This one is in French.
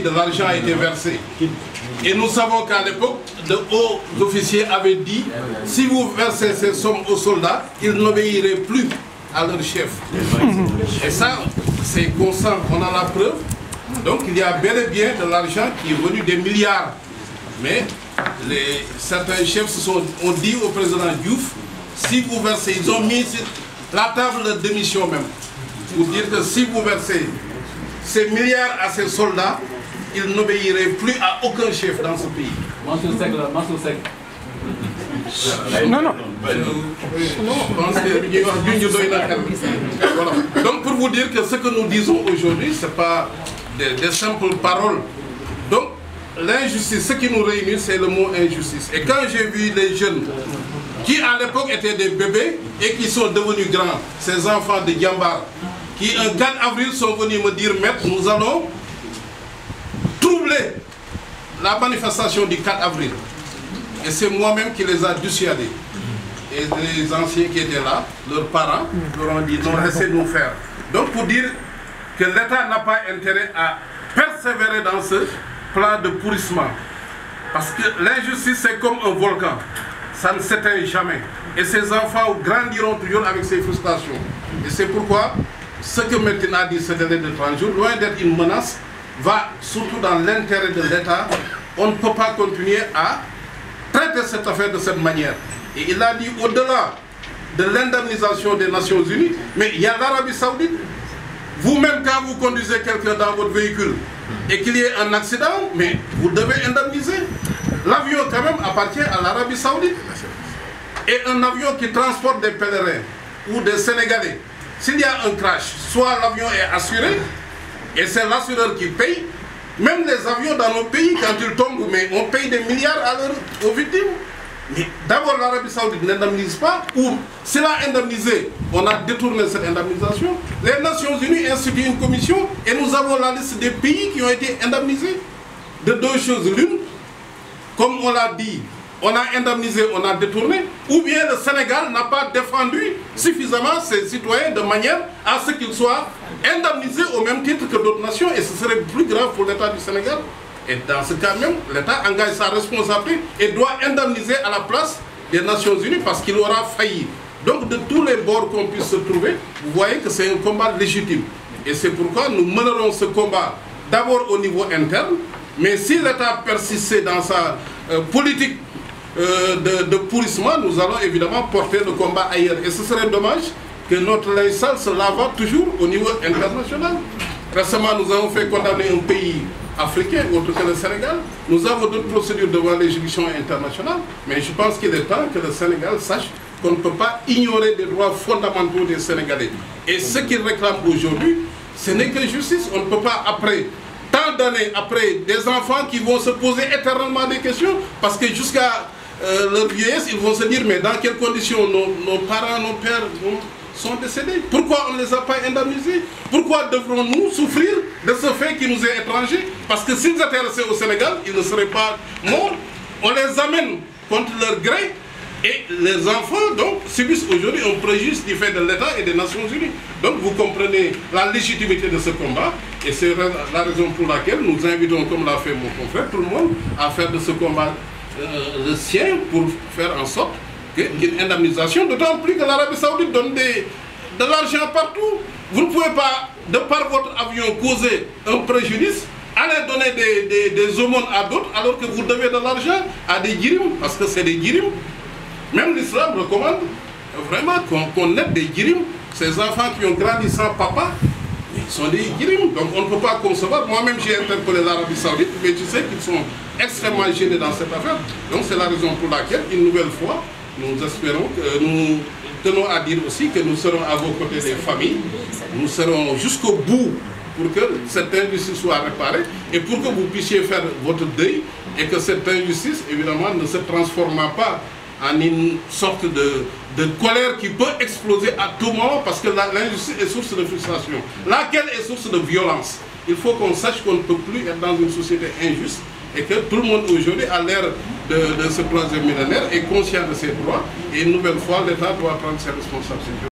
de l'argent a été versé. Et nous savons qu'à l'époque, de hauts officiers avaient dit, si vous versez ces sommes aux soldats, ils n'obéiraient plus à leur chef. Et ça, c'est constant, on a la preuve. Donc il y a bel et bien de l'argent qui est venu des milliards. Mais certains chefs ont dit au président Diouf, si vous versez, ils ont mis sur la table de démission même, pour dire que si vous versez ces milliards à ces soldats, ils n'obéiraient plus à aucun chef dans ce pays. Non, non. Voilà. Donc pour vous dire que ce que nous disons aujourd'hui, ce n'est pas des simples paroles. Donc l'injustice, ce qui nous réunit, c'est le mot injustice. Et quand j'ai vu les jeunes qui à l'époque étaient des bébés et qui sont devenus grands, ces enfants de Diambar, qui un 4 avril sont venus me dire, maître, nous allons troubler la manifestation du 4 avril. Et c'est moi-même qui les a dissuadés. Et les anciens qui étaient là, leurs parents, leur ont dit, non, laissez-nous faire. Donc pour dire que l'État n'a pas intérêt à persévérer dans ce plan de pourrissement. Parce que l'injustice, c'est comme un volcan. Ça ne s'éteint jamais. Et ces enfants grandiront toujours avec ces frustrations. Et c'est pourquoi ce que maintenant a dit ce délai de 30 jours, loin d'être une menace, va surtout dans l'intérêt de l'État. On ne peut pas continuer à traiter cette affaire de cette manière. Et il a dit au-delà de l'indemnisation des Nations Unies, mais il y a l'Arabie Saoudite. Vous-même, quand vous conduisez quelqu'un dans votre véhicule et qu'il y ait un accident, mais vous devez indemniser. L'avion, quand même, appartient à l'Arabie Saoudite. Et un avion qui transporte des pèlerins ou des Sénégalais, s'il y a un crash, soit l'avion est assuré, et c'est l'assureur qui paye. Même les avions dans nos pays, quand ils tombent, mais on paye des milliards aux victimes. Mais d'abord, l'Arabie Saoudite n'indemnise pas, ou s'il a indemnisé, on a détourné cette indemnisation. Les Nations Unies instituent une commission et nous avons la liste des pays qui ont été indemnisés. De deux choses l'une, comme on l'a dit, on a indemnisé, on a détourné, ou bien le Sénégal n'a pas défendu suffisamment ses citoyens de manière à ce qu'ils soient indemnisés au même titre que d'autres nations, et ce serait plus grave pour l'État du Sénégal. Et dans ce cas même, l'État engage sa responsabilité et doit indemniser à la place des Nations Unies parce qu'il aura failli. Donc de tous les bords qu'on puisse se trouver, vous voyez que c'est un combat légitime. Et c'est pourquoi nous mènerons ce combat d'abord au niveau interne, mais si l'État persistait dans sa politique de pourrissement, nous allons évidemment porter le combat ailleurs. Et ce serait dommage que notre linge sale se lave toujours au niveau international. Récemment, nous avons fait condamner un pays africain, autre que le Sénégal. Nous avons d'autres procédures devant les juridictions internationales, mais je pense qu'il est temps que le Sénégal sache qu'on ne peut pas ignorer les droits fondamentaux des Sénégalais. Et ce qu'ils réclament aujourd'hui, ce n'est que justice. On ne peut pas, après tant d'années, après des enfants qui vont se poser éternellement des questions, parce que jusqu'à leur vieillesse, ils vont se dire, mais dans quelles conditions nos parents, nos pères sont décédés? Pourquoi on ne les a pas indemnisés? Pourquoi devrons-nous souffrir de ce fait qui nous est étranger? Parce que s'ils étaient restés au Sénégal, ils ne seraient pas morts. On les amène contre leur gré et les enfants donc subissent aujourd'hui un préjudice du fait de l'État et des Nations Unies. Donc vous comprenez la légitimité de ce combat et c'est la raison pour laquelle nous invitons, comme l'a fait mon confrère, tout le monde à faire de ce combat le sien pour faire en sorte qu'une indemnisation, d'autant plus que l'Arabie Saoudite donne de l'argent partout. Vous ne pouvez pas, de par votre avion, causer un préjudice, aller donner des aumônes à d'autres, alors que vous devez de l'argent à des djirims, parce que c'est des djirims. Même l'islam recommande vraiment qu'on aide des djirims. Ces enfants qui ont grandi sans papa, ils sont des djirims. Donc on ne peut pas concevoir. Moi-même, j'ai interpellé l'Arabie Saoudite, mais je sais qu'ils sont extrêmement gênés dans cette affaire. Donc c'est la raison pour laquelle, une nouvelle fois, nous espérons que nous tenons à dire aussi que nous serons à vos côtés des familles. Nous serons jusqu'au bout pour que cette injustice soit réparée et pour que vous puissiez faire votre deuil et que cette injustice, évidemment, ne se transforme pas en une sorte de colère qui peut exploser à tout moment parce que l'injustice est source de frustration. Laquelle est source de violence. Il faut qu'on sache qu'on ne peut plus être dans une société injuste et que tout le monde aujourd'hui, à l'ère de ce troisième millénaire, est conscient de ses droits et une nouvelle fois, l'État doit prendre ses responsabilités.